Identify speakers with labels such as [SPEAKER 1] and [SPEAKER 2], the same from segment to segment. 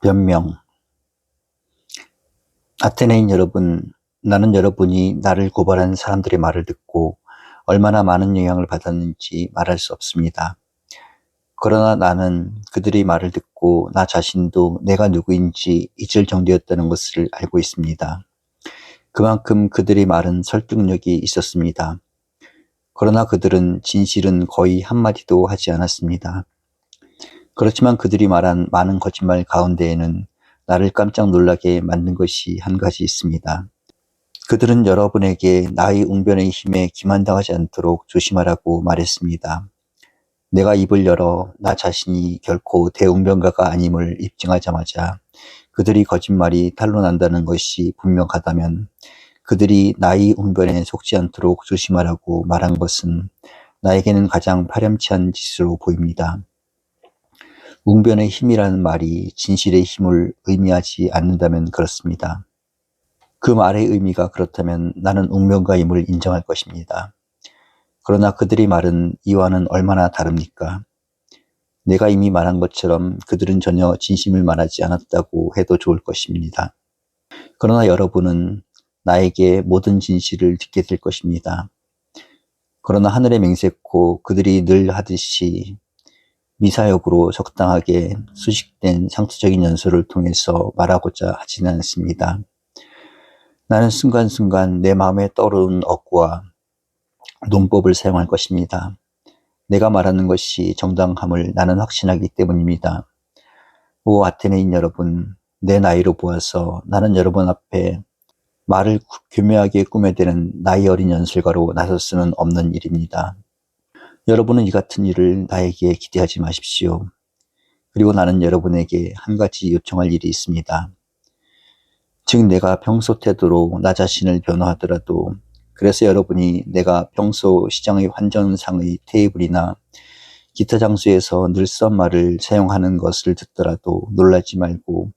[SPEAKER 1] 변명. 아테네인 여러분, 나는 여러분이 나를 고발한 사람들의 말을 듣고 얼마나 많은 영향을 받았는지 말할 수 없습니다. 그러나 나는 그들의 말을 듣고 나 자신도 내가 누구인지 잊을 정도였다는 것을 알고 있습니다. 그만큼 그들의 말은 설득력이 있었습니다. 그러나 그들은 진실은 거의 한마디도 하지 않았습니다. 그렇지만 그들이 말한 많은 거짓말 가운데에는 나를 깜짝 놀라게 만든 것이 한 가지 있습니다. 그들은 여러분에게 나의 웅변의 힘에 기만당하지 않도록 조심하라고 말했습니다. 내가 입을 열어 나 자신이 결코 대웅변가가 아님을 입증하자마자 그들이 거짓말이 탄로난다는 것이 분명하다면 그들이 나의 웅변에 속지 않도록 조심하라고 말한 것은 나에게는 가장 파렴치한 짓으로 보입니다. 웅변의 힘이라는 말이 진실의 힘을 의미하지 않는다면 그렇습니다. 그 말의 의미가 그렇다면 나는 웅변가임을 인정할 것입니다. 그러나 그들의 말은 이와는 얼마나 다릅니까? 내가 이미 말한 것처럼 그들은 전혀 진심을 말하지 않았다고 해도 좋을 것입니다. 그러나 여러분은 나에게 모든 진실을 듣게 될 것입니다. 그러나 하늘의 맹세코 그들이 늘 하듯이 미사역으로 적당하게 수식된 상투적인 연설을 통해서 말하고자 하지는 않습니다. 나는 순간순간 내 마음에 떠오르는 어구와 논법을 사용할 것입니다. 내가 말하는 것이 정당함을 나는 확신하기 때문입니다. 오 아테네인 여러분, 내 나이로 보아서 나는 여러분 앞에 말을 교묘하게 꾸며대는 나이 어린 연설가로 나설 수는 없는 일입니다. 여러분은 이 같은 일을 나에게 기대하지 마십시오. 그리고 나는 여러분에게 한 가지 요청할 일이 있습니다. 즉 내가 평소 태도로 나 자신을 변호하더라도 그래서 여러분이 내가 평소 시장의 환전상의 테이블이나 기타 장소에서 늘 쓴 말을 사용하는 것을 듣더라도 놀라지 말고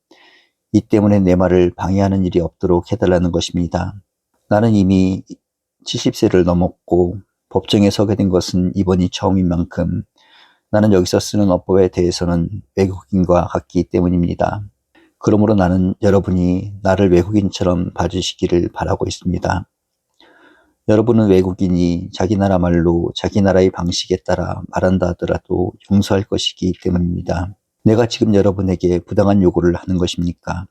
[SPEAKER 1] 이 때문에 내 말을 방해하는 일이 없도록 해달라는 것입니다. 나는 이미 70세를 넘었고 법정에 서게 된 것은 이번이 처음인 만큼 나는 여기서 쓰는 어법에 대해서는 외국인과 같기 때문입니다. 그러므로 나는 여러분이 나를 외국인처럼 봐주시기를 바라고 있습니다. 여러분은 외국인이 자기 나라 말로 자기 나라의 방식에 따라 말한다 하더라도 용서할 것이기 때문입니다. 내가 지금 여러분에게 부당한 요구를 하는 것입니까?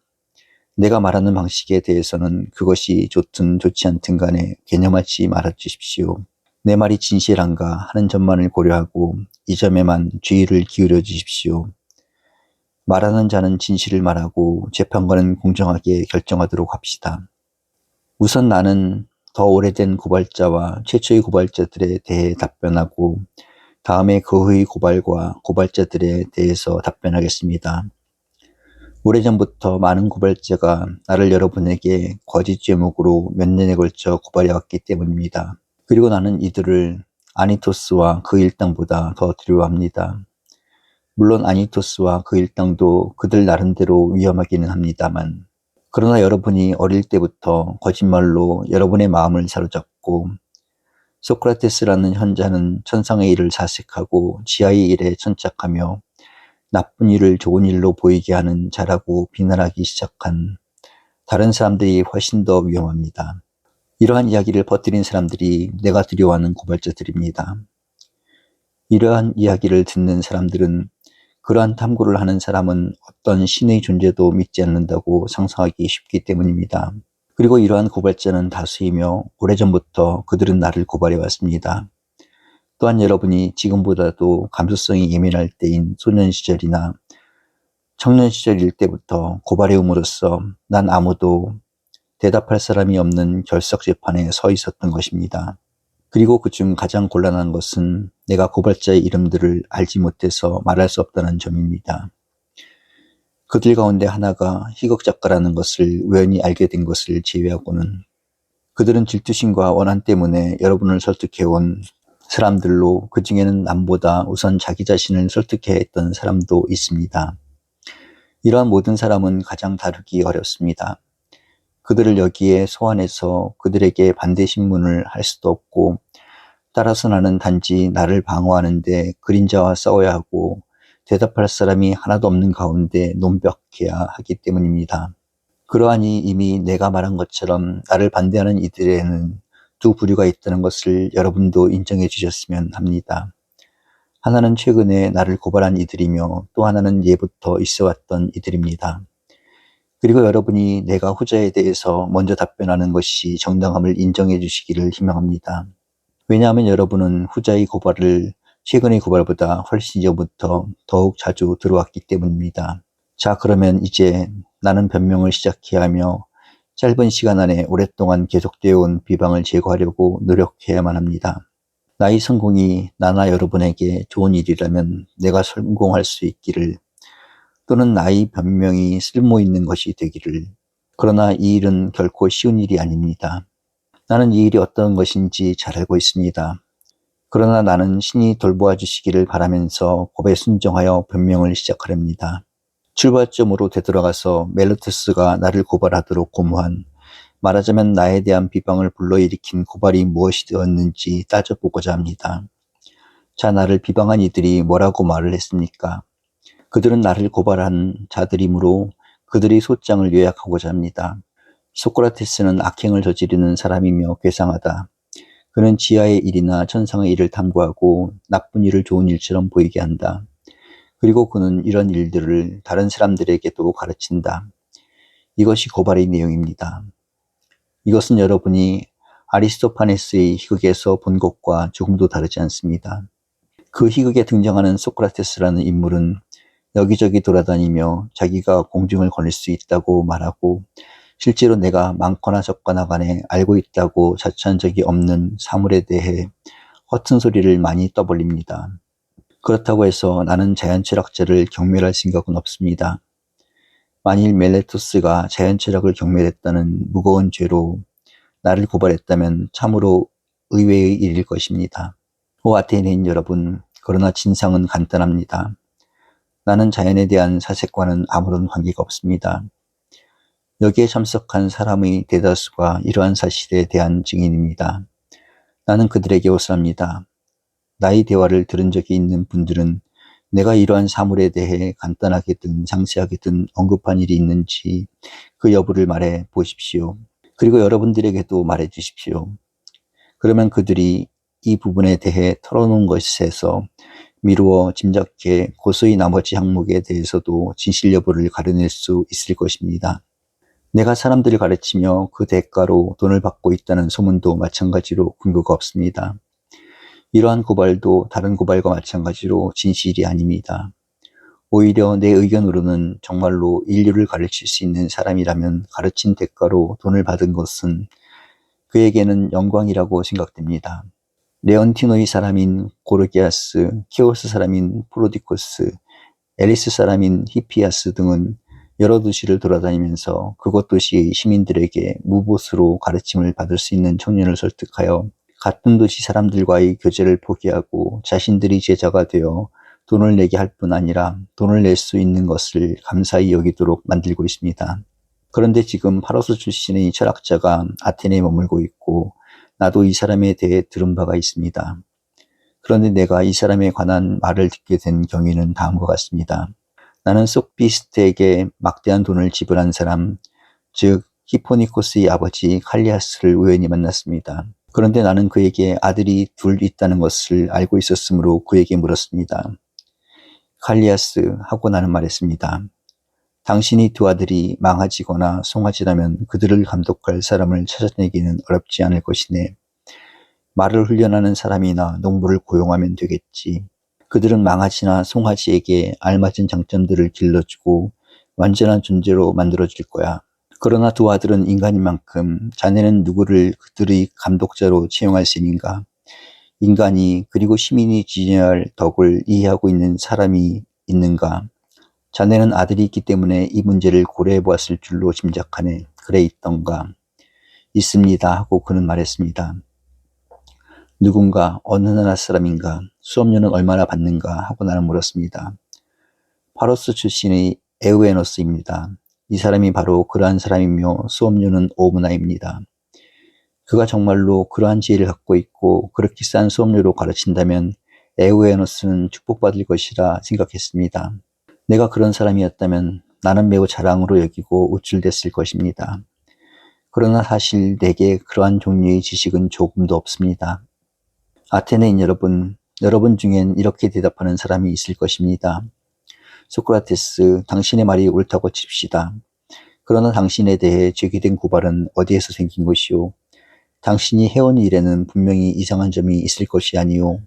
[SPEAKER 1] 내가 말하는 방식에 대해서는 그것이 좋든 좋지 않든 간에 개념하지 말아주십시오. 내 말이 진실한가 하는 점만을 고려하고 이 점에만 주의를 기울여 주십시오. 말하는 자는 진실을 말하고 재판관은 공정하게 결정하도록 합시다. 우선 나는 더 오래된 고발자와 최초의 고발자들에 대해 답변하고 다음에 그 후의 고발과 고발자들에 대해서 답변하겠습니다. 오래전부터 많은 고발자가 나를 여러분에게 거짓 제목으로 몇 년에 걸쳐 고발해왔기 때문입니다. 그리고 나는 이들을 아니토스와 그 일당보다 더 두려워합니다. 물론 아니토스와 그 일당도 그들 나름대로 위험하기는 합니다만 그러나 여러분이 어릴 때부터 거짓말로 여러분의 마음을 사로잡고 소크라테스라는 현자는 천상의 일을 사색하고 지하의 일에 천착하며 나쁜 일을 좋은 일로 보이게 하는 자라고 비난하기 시작한 다른 사람들이 훨씬 더 위험합니다. 이러한 이야기를 퍼뜨린 사람들이 내가 두려워하는 고발자들입니다. 이러한 이야기를 듣는 사람들은 그러한 탐구를 하는 사람은 어떤 신의 존재도 믿지 않는다고 상상하기 쉽기 때문입니다. 그리고 이러한 고발자는 다수이며 오래전부터 그들은 나를 고발해왔습니다. 또한 여러분이 지금보다도 감수성이 예민할 때인 소년 시절이나 청년 시절일 때부터 고발해옴으로써 난 아무도 대답할 사람이 없는 결석 재판에 서 있었던 것입니다. 그리고 그중 가장 곤란한 것은 내가 고발자의 이름들을 알지 못해서 말할 수 없다는 점입니다. 그들 가운데 하나가 희극 작가라는 것을 우연히 알게 된 것을 제외하고는 그들은 질투심과 원한 때문에 여러분을 설득해온 사람들로 그 중에는 남보다 우선 자기 자신을 설득해야 했던 사람도 있습니다. 이러한 모든 사람은 가장 다루기 어렵습니다. 그들을 여기에 소환해서 그들에게 반대 신문을 할 수도 없고 따라서 나는 단지 나를 방어하는 데 그림자와 싸워야 하고 대답할 사람이 하나도 없는 가운데 논벽해야 하기 때문입니다. 그러하니 이미 내가 말한 것처럼 나를 반대하는 이들에는 두 부류가 있다는 것을 여러분도 인정해 주셨으면 합니다. 하나는 최근에 나를 고발한 이들이며 또 하나는 예부터 있어왔던 이들입니다. 그리고 여러분이 내가 후자에 대해서 먼저 답변하는 것이 정당함을 인정해 주시기를 희망합니다. 왜냐하면 여러분은 후자의 고발을 최근의 고발보다 훨씬 전부터 더욱 자주 들어왔기 때문입니다. 자, 그러면 이제 나는 변명을 시작해야 하며 짧은 시간 안에 오랫동안 계속되어 온 비방을 제거하려고 노력해야만 합니다. 나의 성공이 나나 여러분에게 좋은 일이라면 내가 성공할 수 있기를, 또는 나의 변명이 쓸모 있는 것이 되기를. 그러나 이 일은 결코 쉬운 일이 아닙니다. 나는 이 일이 어떤 것인지 잘 알고 있습니다. 그러나 나는 신이 돌보아 주시기를 바라면서 법에 순종하여 변명을 시작하렵니다. 출발점으로 되돌아가서 멜로투스가 나를 고발하도록 고무한, 말하자면 나에 대한 비방을 불러일으킨 고발이 무엇이었는지 따져보고자 합니다. 자, 나를 비방한 이들이 뭐라고 말을 했습니까? 그들은 나를 고발한 자들이므로 그들의 소장을 요약하고자 합니다. 소크라테스는 악행을 저지르는 사람이며 괴상하다. 그는 지하의 일이나 천상의 일을 탐구하고 나쁜 일을 좋은 일처럼 보이게 한다. 그리고 그는 이런 일들을 다른 사람들에게도 가르친다. 이것이 고발의 내용입니다. 이것은 여러분이 아리스토파네스의 희극에서 본 것과 조금도 다르지 않습니다. 그 희극에 등장하는 소크라테스라는 인물은 여기저기 돌아다니며 자기가 공중을 거닐 수 있다고 말하고, 실제로 내가 많거나 적거나 간에 알고 있다고 자처한 적이 없는 사물에 대해 허튼 소리를 많이 떠벌립니다. 그렇다고 해서 나는 자연철학자를 경멸할 생각은 없습니다. 만일 멜레토스가 자연철학을 경멸했다는 무거운 죄로 나를 고발했다면 참으로 의외의 일일 것입니다. 오 아테네인 여러분, 그러나 진상은 간단합니다. 나는 자연에 대한 사색과는 아무런 관계가 없습니다. 여기에 참석한 사람의 대다수가 이러한 사실에 대한 증인입니다. 나는 그들에게 호소합니다. 나의 대화를 들은 적이 있는 분들은 내가 이러한 사물에 대해 간단하게든 상세하게든 언급한 일이 있는지 그 여부를 말해 보십시오. 그리고 여러분들에게도 말해 주십시오. 그러면 그들이 이 부분에 대해 털어놓은 것에서 미루어 짐작해 고소의 나머지 항목에 대해서도 진실 여부를 가려낼 수 있을 것입니다. 내가 사람들을 가르치며 그 대가로 돈을 받고 있다는 소문도 마찬가지로 근거가 없습니다. 이러한 고발도 다른 고발과 마찬가지로 진실이 아닙니다. 오히려 내 의견으로는 정말로 인류를 가르칠 수 있는 사람이라면 가르친 대가로 돈을 받은 것은 그에게는 영광이라고 생각됩니다. 레온티노의 사람인 고르기아스, 키오스 사람인 프로디코스, 에리스 사람인 히피아스 등은 여러 도시를 돌아다니면서 그곳 도시의 시민들에게 무보수로 가르침을 받을 수 있는 청년을 설득하여 같은 도시 사람들과의 교제를 포기하고 자신들이 제자가 되어 돈을 내게 할 뿐 아니라 돈을 낼 수 있는 것을 감사히 여기도록 만들고 있습니다. 그런데 지금 파로스 출신의 철학자가 아테네에 머물고 있고 나도 이 사람에 대해 들은 바가 있습니다. 그런데 내가 이 사람에 관한 말을 듣게 된 경위는 다음과 같습니다. 나는 소피스트에게 막대한 돈을 지불한 사람, 즉 히포니코스의 아버지 칼리아스를 우연히 만났습니다. 그런데 나는 그에게 아들이 둘 있다는 것을 알고 있었으므로 그에게 물었습니다. 칼리아스, 하고 나는 말했습니다. 당신이 두 아들이 망아지거나 송아지라면 그들을 감독할 사람을 찾아내기는 어렵지 않을 것이네. 말을 훈련하는 사람이나 농부를 고용하면 되겠지. 그들은 망아지나 송아지에게 알맞은 장점들을 길러주고 완전한 존재로 만들어줄 거야. 그러나 두 아들은 인간인 만큼 자네는 누구를 그들의 감독자로 채용할 셈인가? 인간이 그리고 시민이 지녀야 할 덕을 이해하고 있는 사람이 있는가? 자네는 아들이 있기 때문에 이 문제를 고려해 보았을 줄로 짐작하네. 그래 있던가? 있습니다. 하고 그는 말했습니다. 누군가, 어느 나라 사람인가, 수업료는 얼마나 받는가 하고 나는 물었습니다. 파로스 출신의 에우에노스입니다. 이 사람이 바로 그러한 사람이며 수업료는 5문화입니다. 그가 정말로 그러한 지혜를 갖고 있고 그렇게 싼 수업료로 가르친다면 에우에노스는 축복받을 것이라 생각했습니다. 내가 그런 사람이었다면 나는 매우 자랑으로 여기고 우쭐댔을 것입니다. 그러나 사실 내게 그러한 종류의 지식은 조금도 없습니다. 아테네인 여러분, 여러분 중엔 이렇게 대답하는 사람이 있을 것입니다. 소크라테스, 당신의 말이 옳다고 칩시다. 그러나 당신에 대해 제기된 고발은 어디에서 생긴 것이오? 당신이 해온 일에는 분명히 이상한 점이 있을 것이 아니오.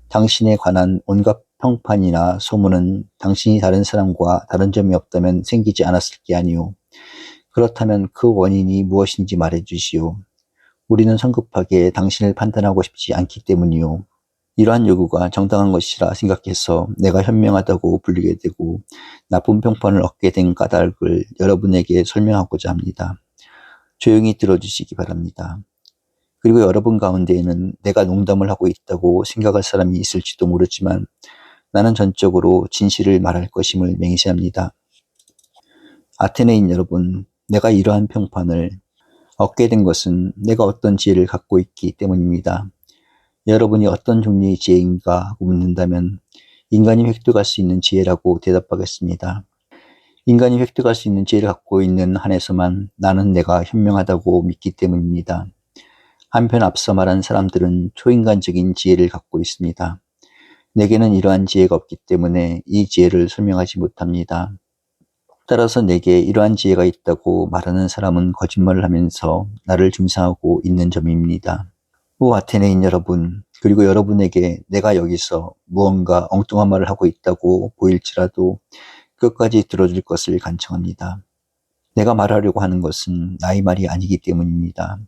[SPEAKER 1] 당신에 관한 온갖 평판이나 소문은 당신이 다른 사람과 다른 점이 없다면 생기지 않았을 게 아니오. 그렇다면 그 원인이 무엇인지 말해 주시오. 우리는 성급하게 당신을 판단하고 싶지 않기 때문이오. 이러한 요구가 정당한 것이라 생각해서 내가 현명하다고 불리게 되고 나쁜 평판을 얻게 된 까닭을 여러분에게 설명하고자 합니다. 조용히 들어주시기 바랍니다. 그리고 여러분 가운데에는 내가 농담을 하고 있다고 생각할 사람이 있을지도 모르지만 나는 전적으로 진실을 말할 것임을 맹세합니다. 아테네인 여러분, 내가 이러한 평판을 얻게 된 것은 내가 어떤 지혜를 갖고 있기 때문입니다. 여러분이 어떤 종류의 지혜인가 하고 묻는다면 인간이 획득할 수 있는 지혜라고 대답하겠습니다. 인간이 획득할 수 있는 지혜를 갖고 있는 한에서만 나는 내가 현명하다고 믿기 때문입니다. 한편 앞서 말한 사람들은 초인간적인 지혜를 갖고 있습니다. 내게는 이러한 지혜가 없기 때문에 이 지혜를 설명하지 못합니다. 따라서 내게 이러한 지혜가 있다고 말하는 사람은 거짓말을 하면서 나를 중상하고 있는 점입니다. 오 아테네인 여러분, 그리고 여러분에게 내가 여기서 무언가 엉뚱한 말을 하고 있다고 보일지라도 끝까지 들어줄 것을 간청합니다. 내가 말하려고 하는 것은 나의 말이 아니기 때문입니다.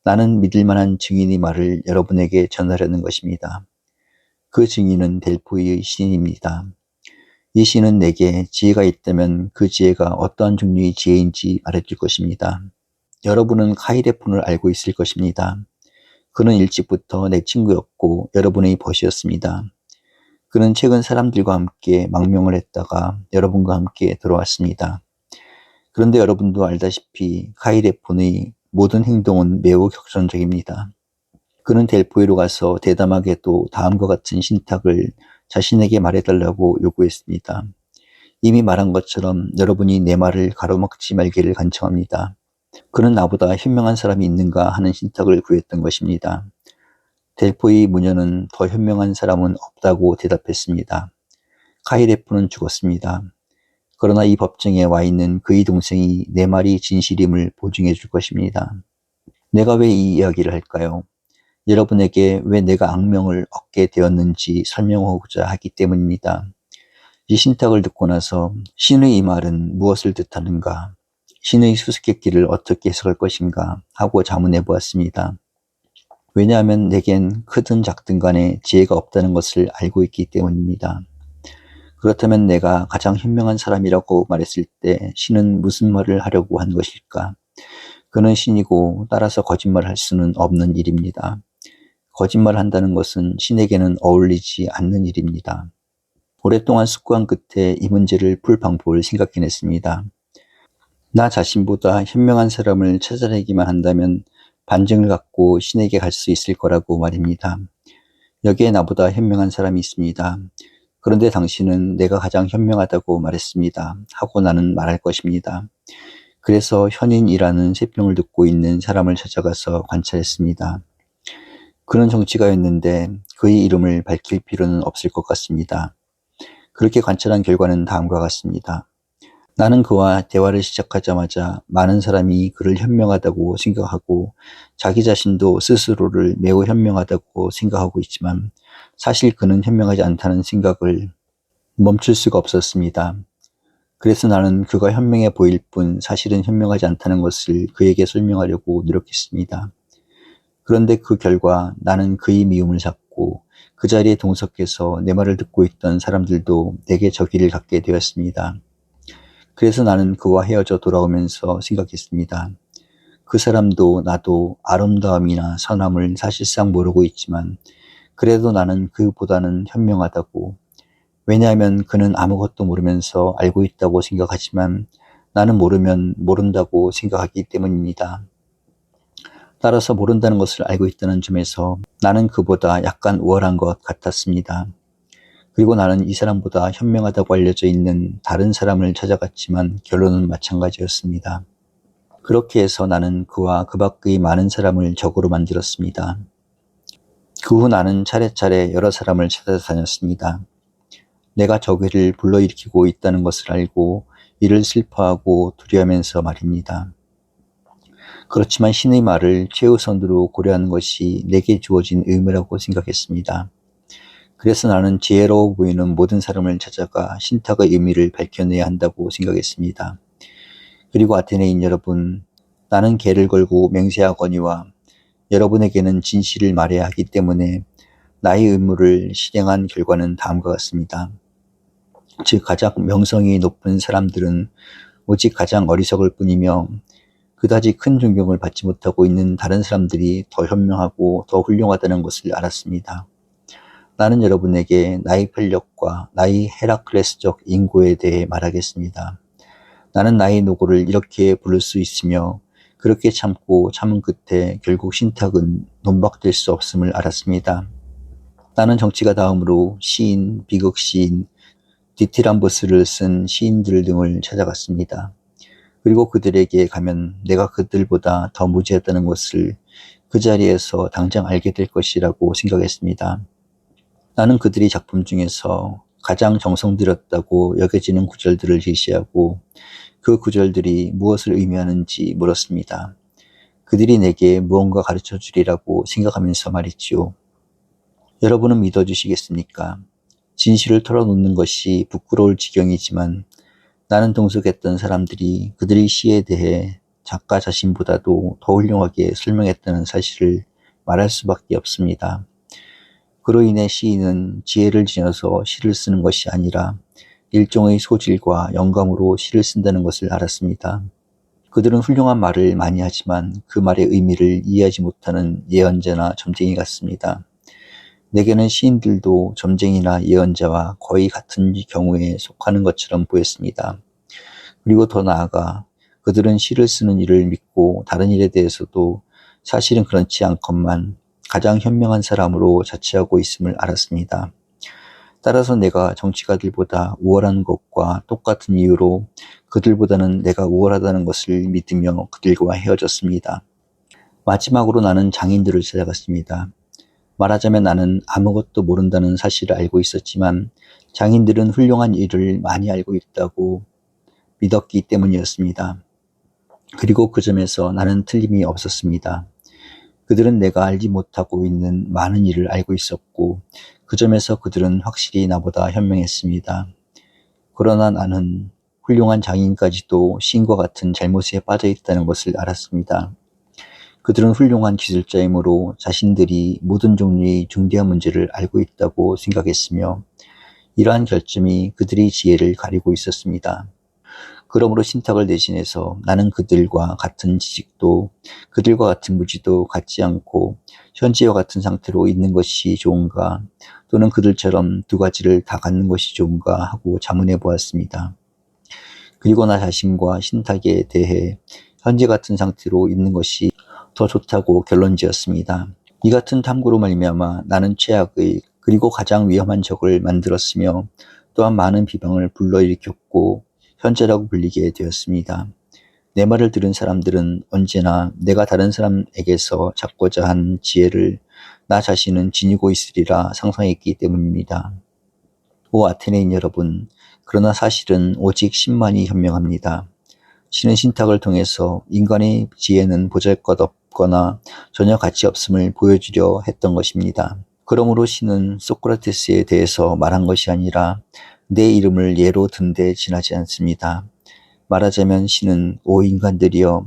[SPEAKER 1] 나는 믿을 만한 증인의 말을 여러분에게 전하려는 것입니다. 그 증인은 델포이의 신입니다. 이 신은 내게 지혜가 있다면 그 지혜가 어떠한 종류의 지혜인지 말해줄 것입니다. 여러분은 카이레폰을 알고 있을 것입니다. 그는 일찍부터 내 친구였고 여러분의 벗이었습니다. 그는 최근 사람들과 함께 망명을 했다가 여러분과 함께 돌아왔습니다. 그런데 여러분도 알다시피 카이레폰의 모든 행동은 매우 격전적입니다. 그는 델포이로 가서 대담하게도 다음과 같은 신탁을 자신에게 말해달라고 요구했습니다. 이미 말한 것처럼 여러분이 내 말을 가로막지 말기를 간청합니다. 그는 나보다 현명한 사람이 있는가 하는 신탁을 구했던 것입니다. 델포이 무녀는 더 현명한 사람은 없다고 대답했습니다. 카이레프는 죽었습니다. 그러나 이 법정에 와 있는 그의 동생이 내 말이 진실임을 보증해 줄 것입니다. 내가 왜 이 이야기를 할까요? 여러분에게 왜 내가 악명을 얻게 되었는지 설명하고자 하기 때문입니다. 이 신탁을 듣고 나서 신의 이 말은 무엇을 뜻하는가? 신의 수수께끼를 어떻게 해석할 것인가? 하고 자문해 보았습니다. 왜냐하면 내겐 크든 작든 간에 지혜가 없다는 것을 알고 있기 때문입니다. 그렇다면 내가 가장 현명한 사람이라고 말했을 때 신은 무슨 말을 하려고 한 것일까? 그는 신이고 따라서 거짓말할 수는 없는 일입니다. 거짓말을 한다는 것은 신에게는 어울리지 않는 일입니다. 오랫동안 숙고한 끝에 이 문제를 풀 방법을 생각해냈습니다. 나 자신보다 현명한 사람을 찾아내기만 한다면 반증을 갖고 신에게 갈 수 있을 거라고 말입니다. 여기에 나보다 현명한 사람이 있습니다. 그런데 당신은 내가 가장 현명하다고 말했습니다. 하고 나는 말할 것입니다. 그래서 현인이라는 세평을 듣고 있는 사람을 찾아가서 관찰했습니다. 그는 정치가였는데 그의 이름을 밝힐 필요는 없을 것 같습니다. 그렇게 관찰한 결과는 다음과 같습니다. 나는 그와 대화를 시작하자마자 많은 사람이 그를 현명하다고 생각하고 자기 자신도 스스로를 매우 현명하다고 생각하고 있지만 사실 그는 현명하지 않다는 생각을 멈출 수가 없었습니다. 그래서 나는 그가 현명해 보일 뿐 사실은 현명하지 않다는 것을 그에게 설명하려고 노력했습니다. 그런데 그 결과 나는 그의 미움을 샀고 그 자리에 동석해서 내 말을 듣고 있던 사람들도 내게 적의를 갖게 되었습니다. 그래서 나는 그와 헤어져 돌아오면서 생각했습니다. 그 사람도 나도 아름다움이나 선함을 사실상 모르고 있지만 그래도 나는 그보다는 현명하다고. 왜냐하면 그는 아무것도 모르면서 알고 있다고 생각하지만 나는 모르면 모른다고 생각하기 때문입니다. 따라서 모른다는 것을 알고 있다는 점에서 나는 그보다 약간 우월한 것 같았습니다. 그리고 나는 이 사람보다 현명하다고 알려져 있는 다른 사람을 찾아갔지만 결론은 마찬가지였습니다. 그렇게 해서 나는 그와 그 밖의 많은 사람을 적으로 만들었습니다. 그 후 나는 차례차례 여러 사람을 찾아다녔습니다. 내가 적의를 불러일으키고 있다는 것을 알고 이를 슬퍼하고 두려워하면서 말입니다. 그렇지만 신의 말을 최우선으로 고려하는 것이 내게 주어진 의무라고 생각했습니다. 그래서 나는 지혜로워 보이는 모든 사람을 찾아가 신탁의 의미를 밝혀내야 한다고 생각했습니다. 그리고 아테네인 여러분, 나는 개를 걸고 맹세하거니와 여러분에게는 진실을 말해야 하기 때문에 나의 의무를 실행한 결과는 다음과 같습니다. 즉 가장 명성이 높은 사람들은 오직 가장 어리석을 뿐이며 그다지 큰 존경을 받지 못하고 있는 다른 사람들이 더 현명하고 더 훌륭하다는 것을 알았습니다. 나는 여러분에게 나의 편력과 나의 헤라클레스적 인고에 대해 말하겠습니다. 나는 나의 노고를 이렇게 부를 수 있으며 그렇게 참고 참은 끝에 결국 신탁은 논박될 수 없음을 알았습니다. 나는 정치가 다음으로 시인, 비극 시인, 디티람버스를 쓴 시인들 등을 찾아갔습니다. 그리고 그들에게 가면 내가 그들보다 더 무지하다는 것을 그 자리에서 당장 알게 될 것이라고 생각했습니다. 나는 그들의 작품 중에서 가장 정성 들였다고 여겨지는 구절들을 제시하고 그 구절들이 무엇을 의미하는지 물었습니다. 그들이 내게 무언가 가르쳐 주리라고 생각하면서 말했지요. 여러분은 믿어주시겠습니까? 진실을 털어놓는 것이 부끄러울 지경이지만 나는 동석했던 사람들이 그들의 시에 대해 작가 자신보다도 더 훌륭하게 설명했다는 사실을 말할 수밖에 없습니다. 그로 인해 시인은 지혜를 지녀서 시를 쓰는 것이 아니라 일종의 소질과 영감으로 시를 쓴다는 것을 알았습니다. 그들은 훌륭한 말을 많이 하지만 그 말의 의미를 이해하지 못하는 예언자나 점쟁이 같습니다. 내게는 시인들도 점쟁이나 예언자와 거의 같은 경우에 속하는 것처럼 보였습니다. 그리고 더 나아가 그들은 시를 쓰는 일을 믿고 다른 일에 대해서도 사실은 그렇지 않건만 가장 현명한 사람으로 자처하고 있음을 알았습니다. 따라서 내가 정치가들보다 우월한 것과 똑같은 이유로 그들보다는 내가 우월하다는 것을 믿으며 그들과 헤어졌습니다. 마지막으로 나는 장인들을 찾아갔습니다. 말하자면 나는 아무것도 모른다는 사실을 알고 있었지만 장인들은 훌륭한 일을 많이 알고 있다고 믿었기 때문이었습니다. 그리고 그 점에서 나는 틀림이 없었습니다. 그들은 내가 알지 못하고 있는 많은 일을 알고 있었고 그 점에서 그들은 확실히 나보다 현명했습니다. 그러나 나는 훌륭한 장인까지도 시인과 같은 잘못에 빠져 있다는 것을 알았습니다. 그들은 훌륭한 기술자이므로 자신들이 모든 종류의 중대한 문제를 알고 있다고 생각했으며 이러한 결점이 그들의 지혜를 가리고 있었습니다. 그러므로 신탁을 대신해서 나는 그들과 같은 지식도 그들과 같은 무지도 갖지 않고 현재와 같은 상태로 있는 것이 좋은가 또는 그들처럼 두 가지를 다 갖는 것이 좋은가 하고 자문해 보았습니다. 그리고 나 자신과 신탁에 대해 현재 같은 상태로 있는 것이 더 좋다고 결론지었습니다. 이 같은 탐구로 말미암아 나는 최악의 그리고 가장 위험한 적을 만들었으며 또한 많은 비방을 불러일으켰고 현재라고 불리게 되었습니다. 내 말을 들은 사람들은 언제나 내가 다른 사람에게서 찾고자 한 지혜를 나 자신은 지니고 있으리라 상상했기 때문입니다. 오 아테네인 여러분, 그러나 사실은 오직 신만이 현명합니다. 신은 신탁을 통해서 인간의 지혜는 보잘것없거나 전혀 가치 없음을 보여주려 했던 것입니다. 그러므로 신은 소크라테스에 대해서 말한 것이 아니라 내 이름을 예로 든 데 지나지 않습니다. 말하자면 신은 오 인간들이여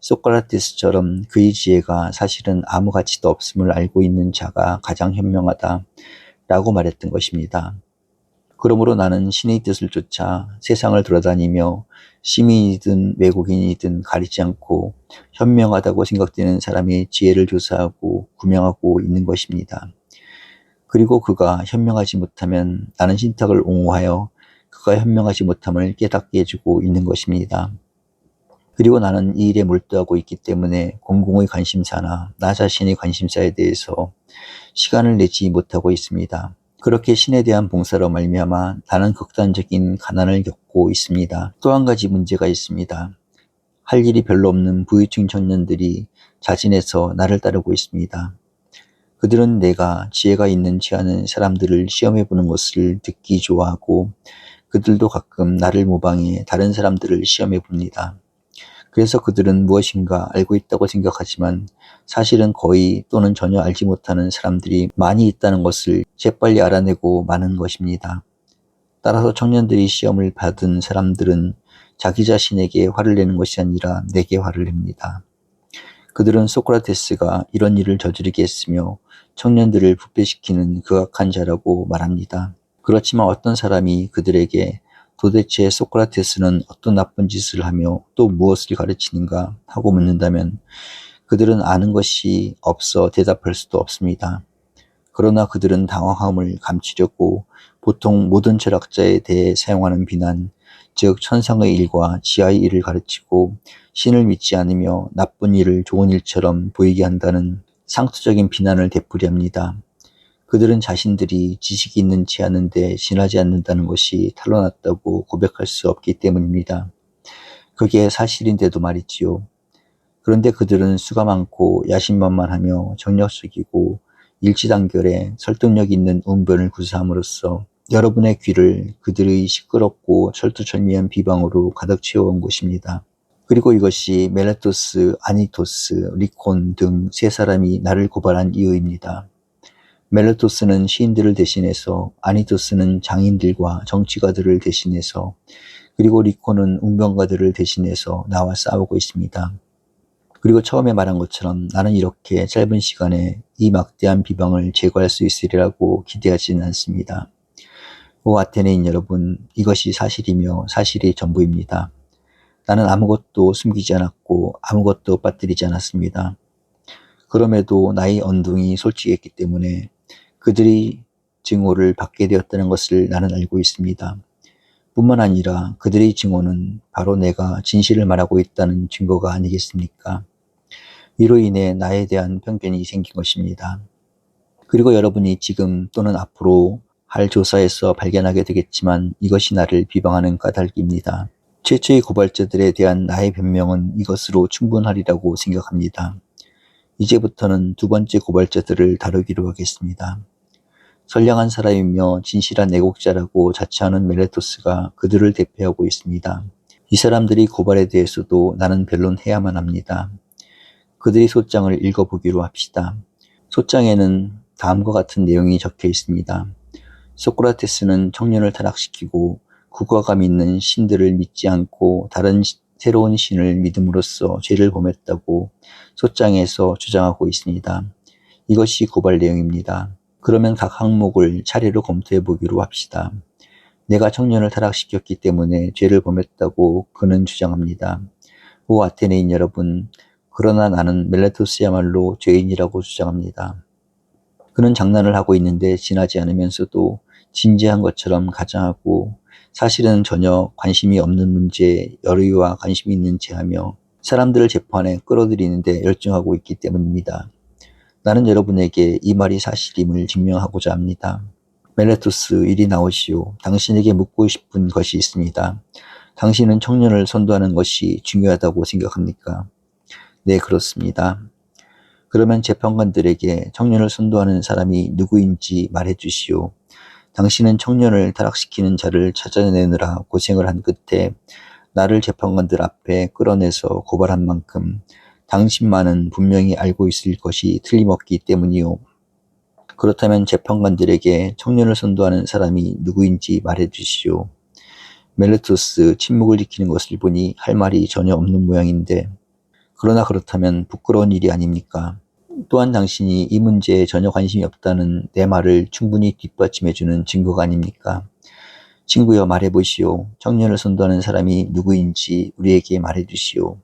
[SPEAKER 1] 소크라테스처럼 그의 지혜가 사실은 아무 가치도 없음을 알고 있는 자가 가장 현명하다 라고 말했던 것입니다. 그러므로 나는 신의 뜻을 쫓아 세상을 돌아다니며 시민이든 외국인이든 가리지 않고 현명하다고 생각되는 사람의 지혜를 조사하고 구명하고 있는 것입니다. 그리고 그가 현명하지 못하면 나는 신탁을 옹호하여 그가 현명하지 못함을 깨닫게 해주고 있는 것입니다. 그리고 나는 이 일에 몰두하고 있기 때문에 공공의 관심사나 나 자신의 관심사에 대해서 시간을 내지 못하고 있습니다. 그렇게 신에 대한 봉사로 말미암아 나는 극단적인 가난을 겪고 있습니다. 또 한 가지 문제가 있습니다. 할 일이 별로 없는 부유층 청년들이 자진해서 나를 따르고 있습니다. 그들은 내가 지혜가 있는지 않은 사람들을 시험해보는 것을 듣기 좋아하고 그들도 가끔 나를 모방해 다른 사람들을 시험해봅니다. 그래서 그들은 무엇인가 알고 있다고 생각하지만 사실은 거의 또는 전혀 알지 못하는 사람들이 많이 있다는 것을 재빨리 알아내고 마는 것입니다. 따라서 청년들이 시험을 받은 사람들은 자기 자신에게 화를 내는 것이 아니라 내게 화를 냅니다. 그들은 소크라테스가 이런 일을 저지르게 했으며 청년들을 부패시키는 극악한 자라고 말합니다. 그렇지만 어떤 사람이 그들에게 도대체 소크라테스는 어떤 나쁜 짓을 하며 또 무엇을 가르치는가 하고 묻는다면 그들은 아는 것이 없어 대답할 수도 없습니다. 그러나 그들은 당황함을 감추려고 보통 모든 철학자에 대해 사용하는 비난, 즉 천상의 일과 지하의 일을 가르치고 신을 믿지 않으며 나쁜 일을 좋은 일처럼 보이게 한다는 상투적인 비난을 되풀이합니다. 그들은 자신들이 지식이 있는지 아는데 신하지 않는다는 것이 탄로났다고 고백할 수 없기 때문입니다. 그게 사실인데도 말이지요. 그런데 그들은 수가 많고 야심만만하며 정력적이고 일치단결에 설득력 있는 웅변을 구사함으로써 여러분의 귀를 그들의 시끄럽고 철두철미한 비방으로 가득 채워온 것입니다. 그리고 이것이 멜레토스, 아니토스, 리콘 등 세 사람이 나를 고발한 이유입니다. 멜레토스는 시인들을 대신해서, 아니토스는 장인들과 정치가들을 대신해서, 그리고 리콘은 웅변가들을 대신해서 나와 싸우고 있습니다. 그리고 처음에 말한 것처럼 나는 이렇게 짧은 시간에 이 막대한 비방을 제거할 수 있으리라고 기대하지는 않습니다. 오 아테네인 여러분, 이것이 사실이며 사실이 전부입니다. 나는 아무것도 숨기지 않았고 아무것도 빠뜨리지 않았습니다. 그럼에도 나의 언둥이 솔직했기 때문에 그들이 증오를 받게 되었다는 것을 나는 알고 있습니다. 뿐만 아니라 그들의 증오는 바로 내가 진실을 말하고 있다는 증거가 아니겠습니까? 이로 인해 나에 대한 편견이 생긴 것입니다. 그리고 여러분이 지금 또는 앞으로 할 조사에서 발견하게 되겠지만 이것이 나를 비방하는 까닭입니다. 최초의 고발자들에 대한 나의 변명은 이것으로 충분하리라고 생각합니다. 이제부터는 두 번째 고발자들을 다루기로 하겠습니다. 선량한 사람이며 진실한 애국자라고 자처하는 멜레토스가 그들을 대표하고 있습니다. 이 사람들이 고발에 대해서도 나는 변론해야만 합니다. 그들의 소장을 읽어보기로 합시다. 소장에는 다음과 같은 내용이 적혀 있습니다. 소크라테스는 청년을 타락시키고 국가감 있는 신들을 믿지 않고 다른 새로운 신을 믿음으로써 죄를 범했다고 소장에서 주장하고 있습니다. 이것이 고발 내용입니다. 그러면 각 항목을 차례로 검토해 보기로 합시다. 내가 청년을 타락시켰기 때문에 죄를 범했다고 그는 주장합니다. 오 아테네인 여러분, 그러나 나는 멜레토스야말로 죄인이라고 주장합니다. 그는 장난을 하고 있는데 지나지 않으면서도 진지한 것처럼 가장하고 사실은 전혀 관심이 없는 문제에 열의와 관심이 있는 체하며 사람들을 재판에 끌어들이는데 열중하고 있기 때문입니다. 나는 여러분에게 이 말이 사실임을 증명하고자 합니다. 멜레토스, 이리 나오시오. 당신에게 묻고 싶은 것이 있습니다. 당신은 청년을 선도하는 것이 중요하다고 생각합니까? 네, 그렇습니다. 그러면 재판관들에게 청년을 선도하는 사람이 누구인지 말해 주시오. 당신은 청년을 타락시키는 자를 찾아내느라 고생을 한 끝에 나를 재판관들 앞에 끌어내서 고발한 만큼 당신만은 분명히 알고 있을 것이 틀림없기 때문이요. 그렇다면 재판관들에게 청년을 선도하는 사람이 누구인지 말해 주시오. 멜레토스, 침묵을 지키는 것을 보니 할 말이 전혀 없는 모양인데, 그러나 그렇다면 부끄러운 일이 아닙니까? 또한 당신이 이 문제에 전혀 관심이 없다는 내 말을 충분히 뒷받침해주는 증거가 아닙니까? 친구여, 말해보시오. 청년을 선도하는 사람이 누구인지 우리에게 말해주시오.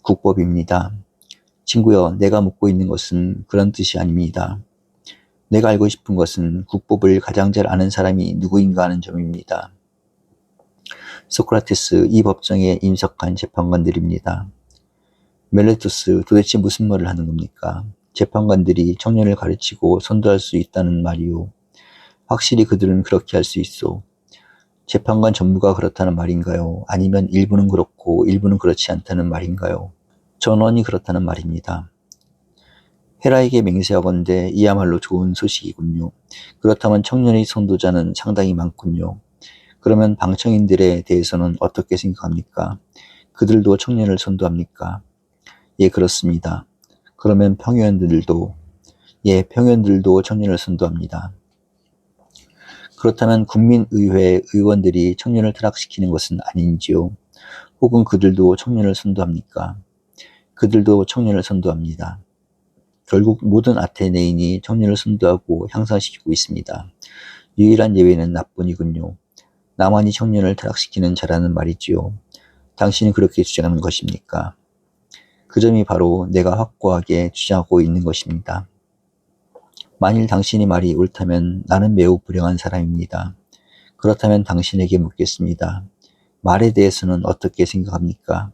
[SPEAKER 1] 국법입니다. 친구여, 내가 묻고 있는 것은 그런 뜻이 아닙니다. 내가 알고 싶은 것은 국법을 가장 잘 아는 사람이 누구인가 하는 점입니다. 소크라테스 이 법정에 임석한 재판관들입니다. 멜레투스, 도대체 무슨 말을 하는 겁니까? 재판관들이 청년을 가르치고 선도할 수 있다는 말이요. 확실히 그들은 그렇게 할 수 있어. 재판관 전부가 그렇다는 말인가요? 아니면 일부는 그렇고 일부는 그렇지 않다는 말인가요? 전원이 그렇다는 말입니다. 헤라에게 맹세하건대 이야말로 좋은 소식이군요. 그렇다면 청년의 선도자는 상당히 많군요. 그러면 방청인들에 대해서는 어떻게 생각합니까? 그들도 청년을 선도합니까? 예, 그렇습니다. 그러면 평의원들도, 예, 평의원들도 청년을 선도합니다. 그렇다면 국민의회 의원들이 청년을 타락시키는 것은 아닌지요? 혹은 그들도 청년을 선도합니까? 그들도 청년을 선도합니다. 결국 모든 아테네인이 청년을 선도하고 향상시키고 있습니다. 유일한 예외는 나뿐이군요. 나만이 청년을 타락시키는 자라는 말이지요. 당신이 그렇게 주장하는 것입니까? 그 점이 바로 내가 확고하게 주장하고 있는 것입니다. 만일 당신이 말이 옳다면 나는 매우 불행한 사람입니다. 그렇다면 당신에게 묻겠습니다. 말에 대해서는 어떻게 생각합니까?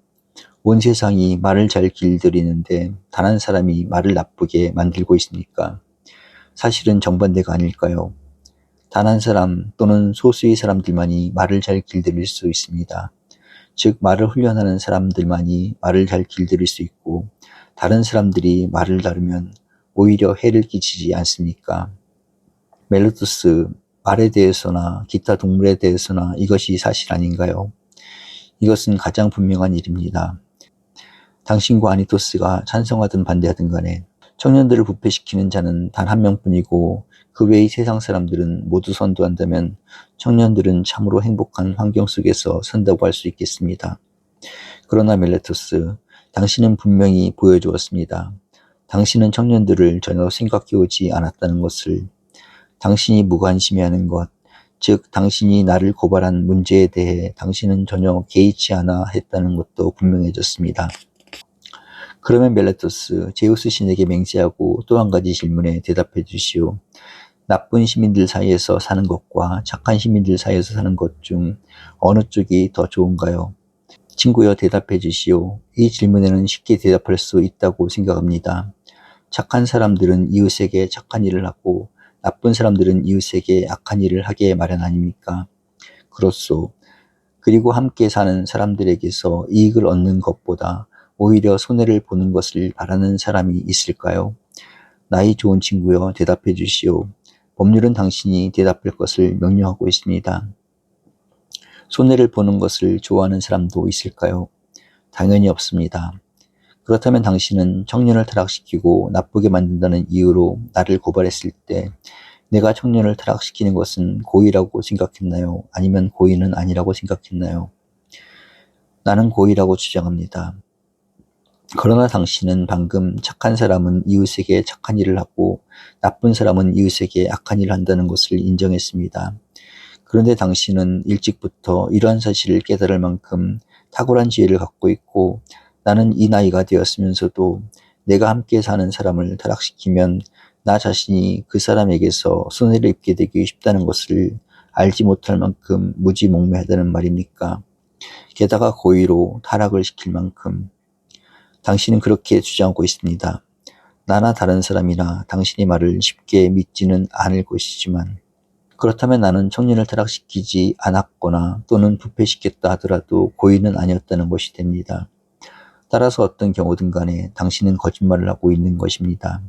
[SPEAKER 1] 온 세상이 말을 잘 길들이는데 단 한 사람이 말을 나쁘게 만들고 있습니까? 사실은 정반대가 아닐까요? 단 한 사람 또는 소수의 사람들만이 말을 잘 길들일 수 있습니다. 즉 말을 훈련하는 사람들만이 말을 잘 길들일 수 있고 다른 사람들이 말을 다루면 오히려 해를 끼치지 않습니까? 멜로투스, 말에 대해서나 기타 동물에 대해서나 이것이 사실 아닌가요? 이것은 가장 분명한 일입니다. 당신과 아니토스가 찬성하든 반대하든 간에 청년들을 부패시키는 자는 단 한 명뿐이고 그 외의 세상 사람들은 모두 선도한다면 청년들은 참으로 행복한 환경 속에서 산다고 할 수 있겠습니다. 그러나 멜레토스, 당신은 분명히 보여주었습니다. 당신은 청년들을 전혀 생각해 오지 않았다는 것을. 당신이 무관심해하는 것, 즉 당신이 나를 고발한 문제에 대해 당신은 전혀 개의치 않아 했다는 것도 분명해졌습니다. 그러면 멜레토스, 제우스 신에게 맹세하고 또 한 가지 질문에 대답해 주시오. 나쁜 시민들 사이에서 사는 것과 착한 시민들 사이에서 사는 것 중 어느 쪽이 더 좋은가요? 친구여 대답해 주시오. 이 질문에는 쉽게 대답할 수 있다고 생각합니다. 착한 사람들은 이웃에게 착한 일을 하고 나쁜 사람들은 이웃에게 악한 일을 하게 마련 아닙니까? 그렇소. 그리고 함께 사는 사람들에게서 이익을 얻는 것보다 오히려 손해를 보는 것을 바라는 사람이 있을까요? 나이 좋은 친구여 대답해 주시오. 법률은 당신이 대답할 것을 명령하고 있습니다. 손해를 보는 것을 좋아하는 사람도 있을까요? 당연히 없습니다. 그렇다면 당신은 청년을 타락시키고 나쁘게 만든다는 이유로 나를 고발했을 때 내가 청년을 타락시키는 것은 고의라고 생각했나요? 아니면 고의는 아니라고 생각했나요? 나는 고의라고 주장합니다. 그러나 당신은 방금 착한 사람은 이웃에게 착한 일을 하고 나쁜 사람은 이웃에게 악한 일을 한다는 것을 인정했습니다. 그런데 당신은 일찍부터 이러한 사실을 깨달을 만큼 탁월한 지혜를 갖고 있고 나는 이 나이가 되었으면서도 내가 함께 사는 사람을 타락시키면 나 자신이 그 사람에게서 손해를 입게 되기 쉽다는 것을 알지 못할 만큼 무지몽매하다는 말입니까? 게다가 고의로 타락을 시킬 만큼. 당신은 그렇게 주장하고 있습니다. 나나 다른 사람이나 당신의 말을 쉽게 믿지는 않을 것이지만 그렇다면 나는 청년을 타락시키지 않았거나 또는 부패시켰다 하더라도 고의는 아니었다는 것이 됩니다. 따라서 어떤 경우든 간에 당신은 거짓말을 하고 있는 것입니다.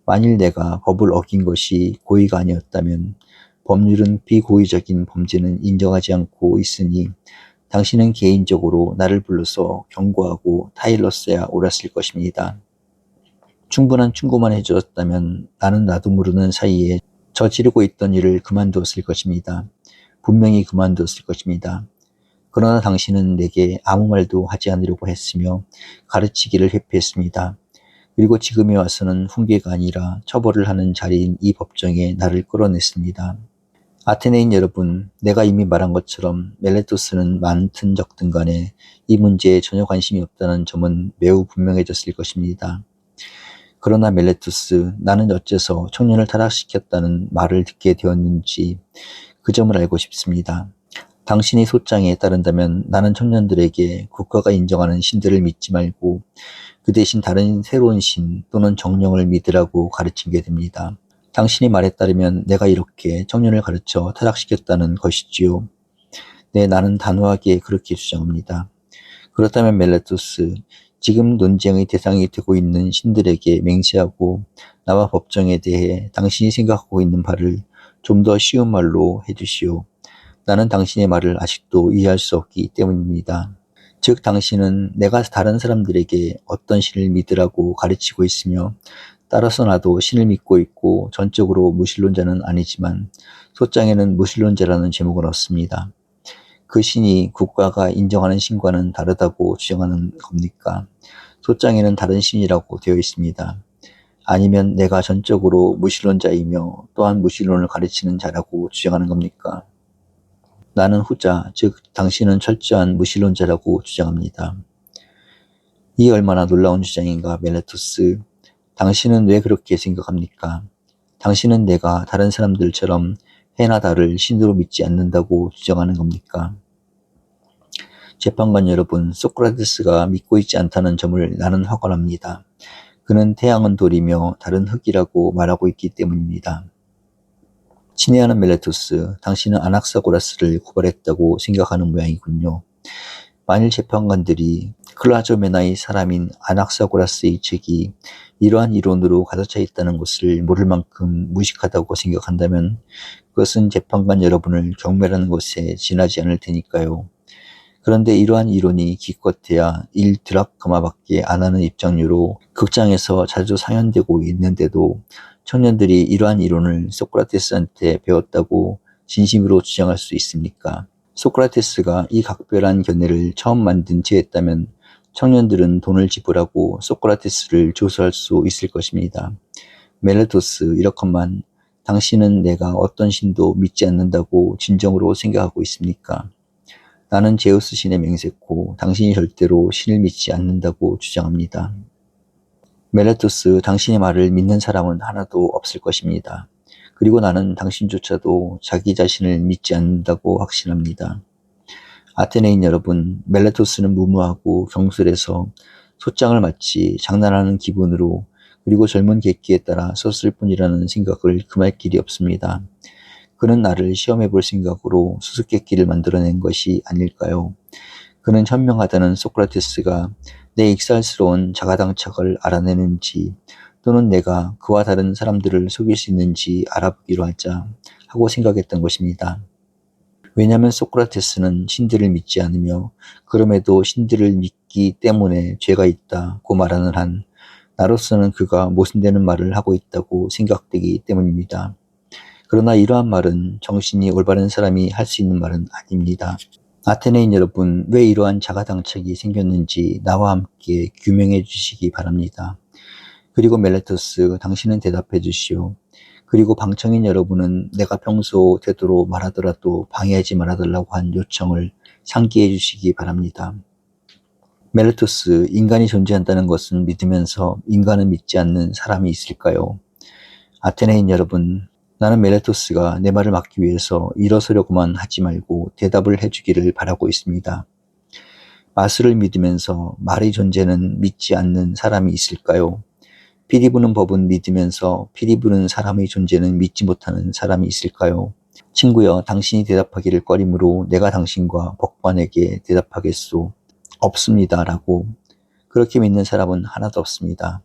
[SPEAKER 1] 만일 내가 법을 어긴 것이 고의가 아니었다면 법률은 비고의적인 범죄는 인정하지 않고 있으니 당신은 개인적으로 나를 불러서 경고하고 타일렀어야 옳았을 것입니다. 충분한 충고만 해주었다면 나는 나도 모르는 사이에 저지르고 있던 일을 그만두었을 것입니다. 분명히 그만두었을 것입니다. 그러나 당신은 내게 아무 말도 하지 않으려고 했으며 가르치기를 회피했습니다. 그리고 지금에 와서는 훈계가 아니라 처벌을 하는 자리인 이 법정에 나를 끌어냈습니다. 아테네인 여러분, 내가 이미 말한 것처럼 멜레토스는 많든 적든 간에 이 문제에 전혀 관심이 없다는 점은 매우 분명해졌을 것입니다. 그러나 멜레투스, 나는 어째서 청년을 타락시켰다는 말을 듣게 되었는지 그 점을 알고 싶습니다. 당신이 소장에 따른다면 나는 청년들에게 국가가 인정하는 신들을 믿지 말고 그 대신 다른 새로운 신 또는 정령을 믿으라고 가르치게 됩니다. 당신이 말에 따르면 내가 이렇게 청년을 가르쳐 타락시켰다는 것이지요. 네, 나는 단호하게 그렇게 주장합니다. 그렇다면 멜레토스, 지금 논쟁의 대상이 되고 있는 신들에게 맹세하고 나와 법정에 대해 당신이 생각하고 있는 바를 좀 더 쉬운 말로 해주시오. 나는 당신의 말을 아직도 이해할 수 없기 때문입니다. 즉, 당신은 내가 다른 사람들에게 어떤 신을 믿으라고 가르치고 있으며 따라서 나도 신을 믿고 있고 전적으로 무신론자는 아니지만 소장에는 무신론자라는 제목은 없습니다. 그 신이 국가가 인정하는 신과는 다르다고 주장하는 겁니까? 소장에는 다른 신이라고 되어 있습니다. 아니면 내가 전적으로 무신론자이며 또한 무신론을 가르치는 자라고 주장하는 겁니까? 나는 후자, 즉 당신은 철저한 무신론자라고 주장합니다. 이 얼마나 놀라운 주장인가, 멜레토스. 당신은 왜 그렇게 생각합니까? 당신은 내가 다른 사람들처럼 해나 달을 신으로 믿지 않는다고 주장하는 겁니까? 재판관 여러분, 소크라테스가 믿고 있지 않다는 점을 나는 확언합니다. 그는 태양은 돌이며 달은 흙이라고 말하고 있기 때문입니다. 친애하는 멜레토스, 당신은 아낙사고라스를 고발했다고 생각하는 모양이군요. 만일 재판관들이 클라조메나의 사람인 아낙사고라스의 책이 이러한 이론으로 가득 차 있다는 것을 모를 만큼 무식하다고 생각한다면 그것은 재판관 여러분을 경멸하는 것에 지나지 않을 테니까요. 그런데 이러한 이론이 기껏해야 1드라크마밖에 안 하는 입장료로 극장에서 자주 상연되고 있는데도 청년들이 이러한 이론을 소크라테스한테 배웠다고 진심으로 주장할 수 있습니까? 소크라테스가 이 각별한 견해를 처음 만든 채였다면 청년들은 돈을 지불하고 소크라테스를 조수할 수 있을 것입니다. 멜레토스, 이렇건만 당신은 내가 어떤 신도 믿지 않는다고 진정으로 생각하고 있습니까? 나는 제우스 신에 맹세코 당신이 절대로 신을 믿지 않는다고 주장합니다. 멜레토스, 당신의 말을 믿는 사람은 하나도 없을 것입니다. 그리고 나는 당신조차도 자기 자신을 믿지 않는다고 확신합니다. 아테네인 여러분, 멜레토스는 무모하고 경솔해서 소장을 마치 장난하는 기분으로 그리고 젊은 객기에 따라 썼을 뿐이라는 생각을 금할 길이 없습니다. 그는 나를 시험해 볼 생각으로 수수께끼를 만들어낸 것이 아닐까요? 그는 현명하다는 소크라테스가 내 익살스러운 자가당착을 알아내는지 또는 내가 그와 다른 사람들을 속일 수 있는지 알아보기로 하자 하고 생각했던 것입니다. 왜냐하면 소크라테스는 신들을 믿지 않으며 그럼에도 신들을 믿기 때문에 죄가 있다고 말하는 한 나로서는 그가 모순되는 말을 하고 있다고 생각되기 때문입니다. 그러나 이러한 말은 정신이 올바른 사람이 할 수 있는 말은 아닙니다. 아테네인 여러분, 왜 이러한 자가당착이 생겼는지 나와 함께 규명해 주시기 바랍니다. 그리고 멜레토스, 당신은 대답해 주시오. 그리고 방청인 여러분은 내가 평소 태도로 말하더라도 방해하지 말아달라고 한 요청을 상기해 주시기 바랍니다. 멜레토스, 인간이 존재한다는 것은 믿으면서 인간을 믿지 않는 사람이 있을까요? 아테네인 여러분, 나는 멜레토스가 내 말을 막기 위해서 일어서려고만 하지 말고 대답을 해주기를 바라고 있습니다. 마술을 믿으면서 말의 존재는 믿지 않는 사람이 있을까요? 피리 부는 법은 믿으면서 피리 부는 사람의 존재는 믿지 못하는 사람이 있을까요? 친구여, 당신이 대답하기를 꺼리므로 내가 당신과 법관에게 대답하겠소. 없습니다. 라고. 그렇게 믿는 사람은 하나도 없습니다.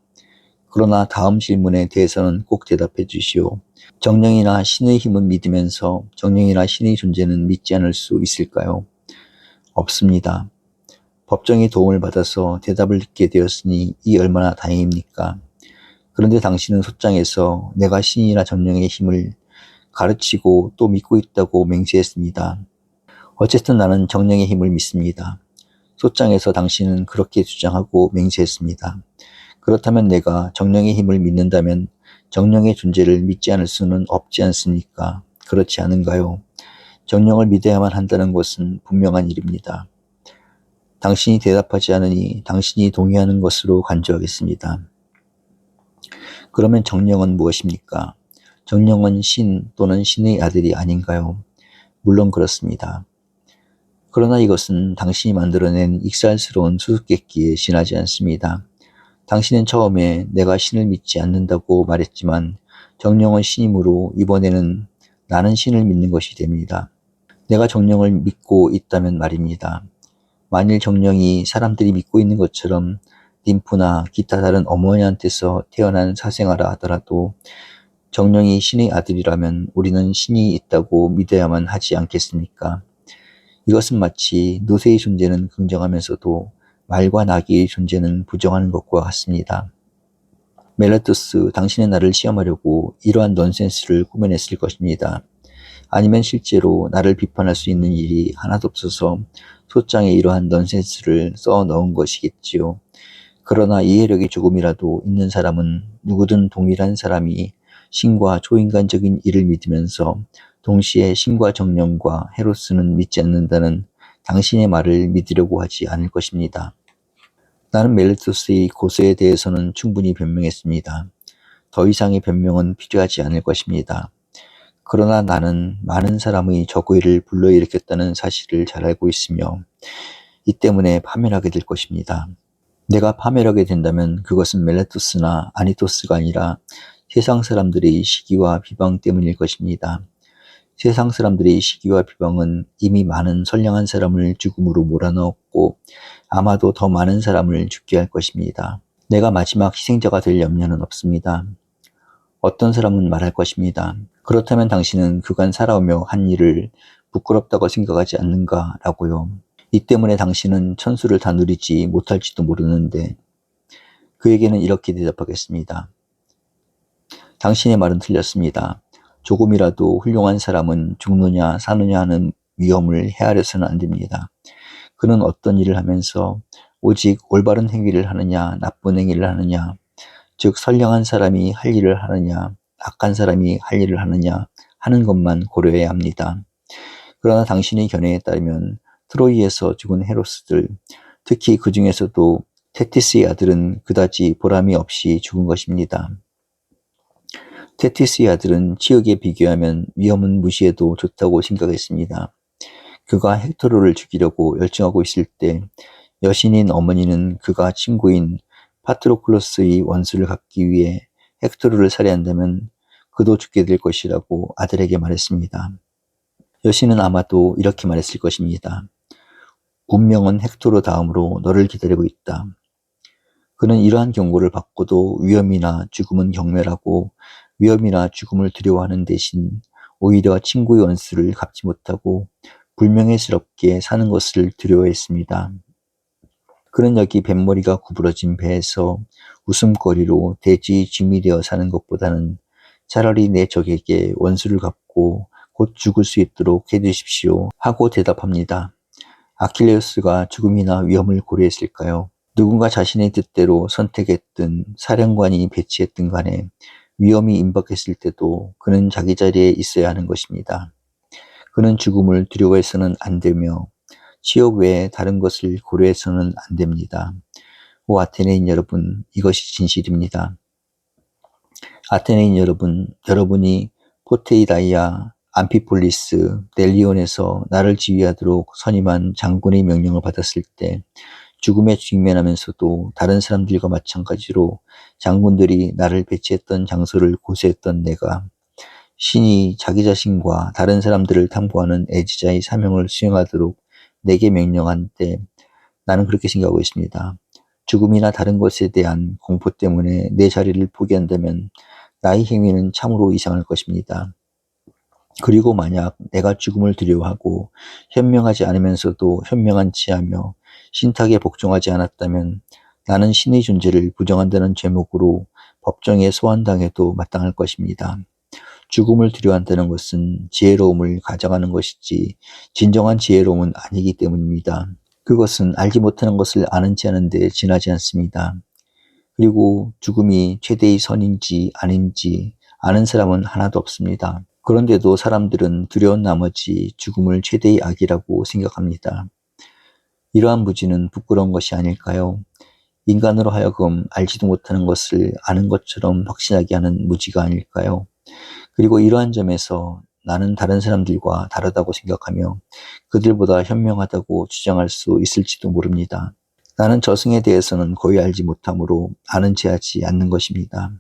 [SPEAKER 1] 그러나 다음 질문에 대해서는 꼭 대답해 주시오. 정령이나 신의 힘은 믿으면서 정령이나 신의 존재는 믿지 않을 수 있을까요? 없습니다. 법정의 도움을 받아서 대답을 듣게 되었으니 이 얼마나 다행입니까? 그런데 당신은 소장에서 내가 신이나 정령의 힘을 가르치고 또 믿고 있다고 맹세했습니다. 어쨌든 나는 정령의 힘을 믿습니다. 소장에서 당신은 그렇게 주장하고 맹세했습니다. 그렇다면 내가 정령의 힘을 믿는다면 정령의 존재를 믿지 않을 수는 없지 않습니까? 그렇지 않은가요? 정령을 믿어야만 한다는 것은 분명한 일입니다. 당신이 대답하지 않으니 당신이 동의하는 것으로 간주하겠습니다. 그러면 정령은 무엇입니까? 정령은 신 또는 신의 아들이 아닌가요? 물론 그렇습니다. 그러나 이것은 당신이 만들어낸 익살스러운 수수께끼에 지나지 않습니다. 당신은 처음에 내가 신을 믿지 않는다고 말했지만 정령은 신이므로 이번에는 나는 신을 믿는 것이 됩니다. 내가 정령을 믿고 있다면 말입니다. 만일 정령이 사람들이 믿고 있는 것처럼 ним프나 기타 다른 어머니한테서 태어난 사생아라 하더라도 정령이 신의 아들이라면 우리는 신이 있다고 믿어야만 하지 않겠습니까? 이것은 마치 노새의 존재는 긍정하면서도 말과 나귀의 존재는 부정하는 것과 같습니다. 멜라투스, 당신은 나를 시험하려고 이러한 넌센스를 꾸며냈을 것입니다. 아니면 실제로 나를 비판할 수 있는 일이 하나도 없어서 소장에 이러한 넌센스를 써 넣은 것이겠지요. 그러나 이해력이 조금이라도 있는 사람은 누구든 동일한 사람이 신과 초인간적인 일을 믿으면서 동시에 신과 정령과 헤로스는 믿지 않는다는 당신의 말을 믿으려고 하지 않을 것입니다. 나는 멜리투스의 고소에 대해서는 충분히 변명했습니다. 더 이상의 변명은 필요하지 않을 것입니다. 그러나 나는 많은 사람의 저고의를 불러일으켰다는 사실을 잘 알고 있으며 이 때문에 파멸하게 될 것입니다. 내가 파멸하게 된다면 그것은 멜레투스나 아니토스가 아니라 세상 사람들의 시기와 비방 때문일 것입니다. 세상 사람들의 시기와 비방은 이미 많은 선량한 사람을 죽음으로 몰아넣었고 아마도 더 많은 사람을 죽게 할 것입니다. 내가 마지막 희생자가 될 염려는 없습니다. 어떤 사람은 말할 것입니다. 그렇다면 당신은 그간 살아오며 한 일을 부끄럽다고 생각하지 않는가 라고요. 이 때문에 당신은 천수를 다 누리지 못할지도 모르는데 그에게는 이렇게 대답하겠습니다. 당신의 말은 틀렸습니다. 조금이라도 훌륭한 사람은 죽느냐 사느냐 하는 위험을 헤아려서는 안 됩니다. 그는 어떤 일을 하면서 오직 올바른 행위를 하느냐 나쁜 행위를 하느냐 즉 선량한 사람이 할 일을 하느냐 악한 사람이 할 일을 하느냐 하는 것만 고려해야 합니다. 그러나 당신의 견해에 따르면 트로이에서 죽은 헤로스들, 특히 그 중에서도 테티스의 아들은 그다지 보람이 없이 죽은 것입니다. 테티스의 아들은 치역에 비교하면 위험은 무시해도 좋다고 생각했습니다. 그가 헥토르를 죽이려고 열중하고 있을 때 여신인 어머니는 그가 친구인 파트로클로스의 원수를 갚기 위해 헥토르를 살해한다면 그도 죽게 될 것이라고 아들에게 말했습니다. 여신은 아마도 이렇게 말했을 것입니다. 운명은 헥토르 다음으로 너를 기다리고 있다. 그는 이러한 경고를 받고도 위험이나 죽음은 경멸하고 위험이나 죽음을 두려워하는 대신 오히려 친구의 원수를 갚지 못하고 불명예스럽게 사는 것을 두려워했습니다. 그는 여기 뱃머리가 구부러진 배에서 웃음거리로 돼지 쥐이 되어 사는 것보다는 차라리 내 적에게 원수를 갚고 곧 죽을 수 있도록 해주십시오 하고 대답합니다. 아킬레우스가 죽음이나 위험을 고려했을까요? 누군가 자신의 뜻대로 선택했든 사령관이 배치했든 간에 위험이 임박했을 때도 그는 자기 자리에 있어야 하는 것입니다. 그는 죽음을 두려워해서는 안 되며 치욕 외에 다른 것을 고려해서는 안 됩니다. 오 아테네인 여러분, 이것이 진실입니다. 아테네인 여러분, 여러분이 포테이다이아, 암피폴리스, 넬리온에서 나를 지휘하도록 선임한 장군의 명령을 받았을 때 죽음에 직면하면서도 다른 사람들과 마찬가지로 장군들이 나를 배치했던 장소를 고수했던 내가 신이 자기 자신과 다른 사람들을 탐구하는 애지자의 사명을 수행하도록 내게 명령한 때 나는 그렇게 생각하고 있습니다. 죽음이나 다른 것에 대한 공포 때문에 내 자리를 포기한다면 나의 행위는 참으로 이상할 것입니다. 그리고 만약 내가 죽음을 두려워하고 현명하지 않으면서도 현명한 체하며 신탁에 복종하지 않았다면 나는 신의 존재를 부정한다는 죄목으로 법정에 소환당해도 마땅할 것입니다. 죽음을 두려워한다는 것은 지혜로움을 가져가는 것이지 진정한 지혜로움은 아니기 때문입니다. 그것은 알지 못하는 것을 아는 체 하는 데 지나지 않습니다. 그리고 죽음이 최대의 선인지 아닌지 아는 사람은 하나도 없습니다. 그런데도 사람들은 두려운 나머지 죽음을 최대의 악이라고 생각합니다. 이러한 무지는 부끄러운 것이 아닐까요? 인간으로 하여금 알지도 못하는 것을 아는 것처럼 확신하게 하는 무지가 아닐까요? 그리고 이러한 점에서 나는 다른 사람들과 다르다고 생각하며 그들보다 현명하다고 주장할 수 있을지도 모릅니다. 나는 저승에 대해서는 거의 알지 못하므로 아는 체 하지 않는 것입니다.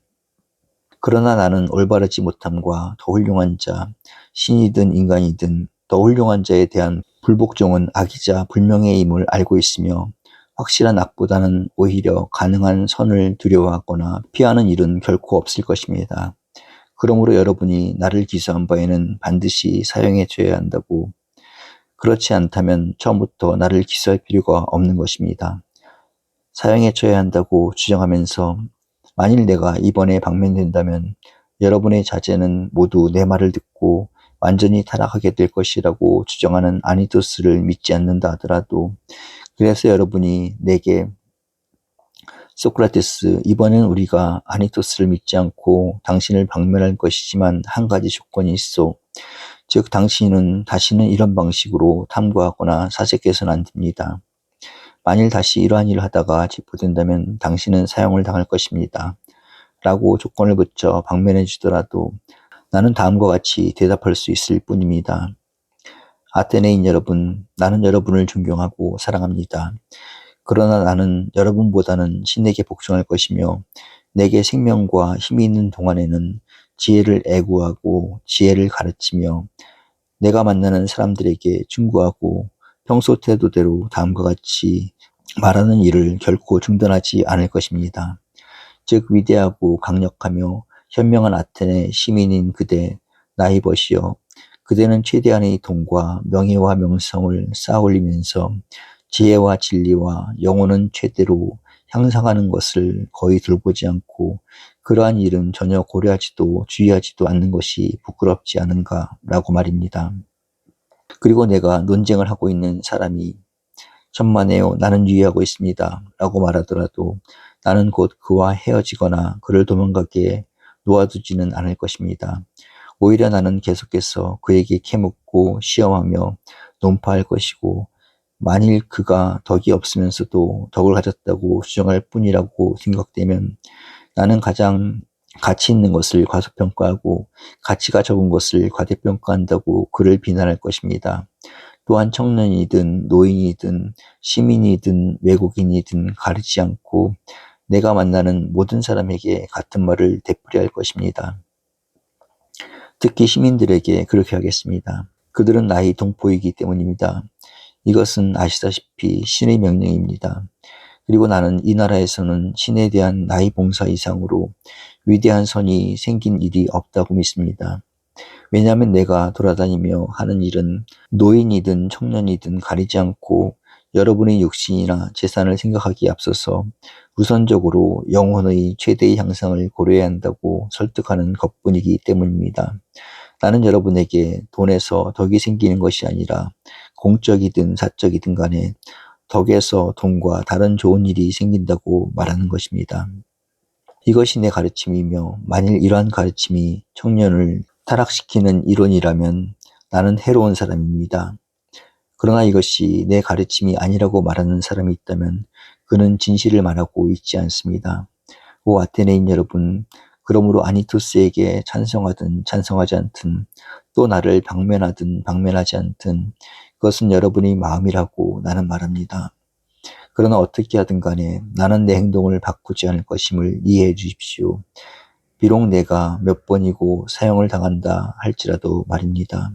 [SPEAKER 1] 그러나 나는 올바르지 못함과 더 훌륭한 자, 신이든 인간이든 더 훌륭한 자에 대한 불복종은 악이자 불명예의 임을 알고 있으며 확실한 악보다는 오히려 가능한 선을 두려워하거나 피하는 일은 결코 없을 것입니다. 그러므로 여러분이 나를 기소한 바에는 반드시 사형에 처해야 한다고, 그렇지 않다면 처음부터 나를 기소할 필요가 없는 것입니다. 사형에 처해야 한다고 주장하면서 만일 내가 이번에 방면된다면 여러분의 자제는 모두 내 말을 듣고 완전히 타락하게 될 것이라고 주장하는 아니토스를 믿지 않는다 하더라도, 그래서 여러분이 내게 소크라테스, 이번엔 우리가 아니토스를 믿지 않고 당신을 방면할 것이지만 한 가지 조건이 있어. 즉 당신은 다시는 이런 방식으로 탐구하거나 사색해서는 안 됩니다. 만일 다시 이러한 일을 하다가 체포된다면 당신은 사형을 당할 것입니다. 라고 조건을 붙여 방면해 주더라도 나는 다음과 같이 대답할 수 있을 뿐입니다. 아테네인 여러분, 나는 여러분을 존경하고 사랑합니다. 그러나 나는 여러분보다는 신에게 복종할 것이며 내게 생명과 힘이 있는 동안에는 지혜를 애구하고 지혜를 가르치며 내가 만나는 사람들에게 충고하고 평소 태도대로 다음과 같이 말하는 일을 결코 중단하지 않을 것입니다. 즉 위대하고 강력하며 현명한 아테네 시민인 그대 나이버시여, 그대는 최대한의 돈과 명예와 명성을 쌓아올리면서 지혜와 진리와 영혼은 최대로 향상하는 것을 거의 돌보지 않고 그러한 일은 전혀 고려하지도 주의하지도 않는 것이 부끄럽지 않은가 라고 말입니다. 그리고 내가 논쟁을 하고 있는 사람이 천만에요, 나는 유의하고 있습니다 라고 말하더라도 나는 곧 그와 헤어지거나 그를 도망가게 놓아두지는 않을 것입니다. 오히려 나는 계속해서 그에게 캐묻고 시험하며 논파할 것이고 만일 그가 덕이 없으면서도 덕을 가졌다고 주장할 뿐이라고 생각되면 나는 가장 가치 있는 것을 과소평가하고 가치가 적은 것을 과대평가한다고 그를 비난할 것입니다. 또한 청년이든 노인이든 시민이든 외국인이든 가리지 않고 내가 만나는 모든 사람에게 같은 말을 되풀이할 것입니다. 특히 시민들에게 그렇게 하겠습니다. 그들은 나의 동포이기 때문입니다. 이것은 아시다시피 신의 명령입니다. 그리고 나는 이 나라에서는 신에 대한 나의 봉사 이상으로 위대한 선이 생긴 일이 없다고 믿습니다. 왜냐하면 내가 돌아다니며 하는 일은 노인이든 청년이든 가리지 않고 여러분의 육신이나 재산을 생각하기에 앞서서 우선적으로 영혼의 최대의 향상을 고려해야 한다고 설득하는 것뿐이기 때문입니다. 나는 여러분에게 돈에서 덕이 생기는 것이 아니라 공적이든 사적이든 간에 덕에서 돈과 다른 좋은 일이 생긴다고 말하는 것입니다. 이것이 내 가르침이며 만일 이러한 가르침이 청년을 타락시키는 이론이라면 나는 해로운 사람입니다. 그러나 이것이 내 가르침이 아니라고 말하는 사람이 있다면 그는 진실을 말하고 있지 않습니다. 오 아테네인 여러분, 그러므로 아니토스에게 찬성하든 찬성하지 않든 또 나를 방면하든 방면하지 않든 그것은 여러분의 마음이라고 나는 말합니다. 그러나 어떻게 하든 간에 나는 내 행동을 바꾸지 않을 것임을 이해해 주십시오. 비록 내가 몇 번이고 사형을 당한다 할지라도 말입니다.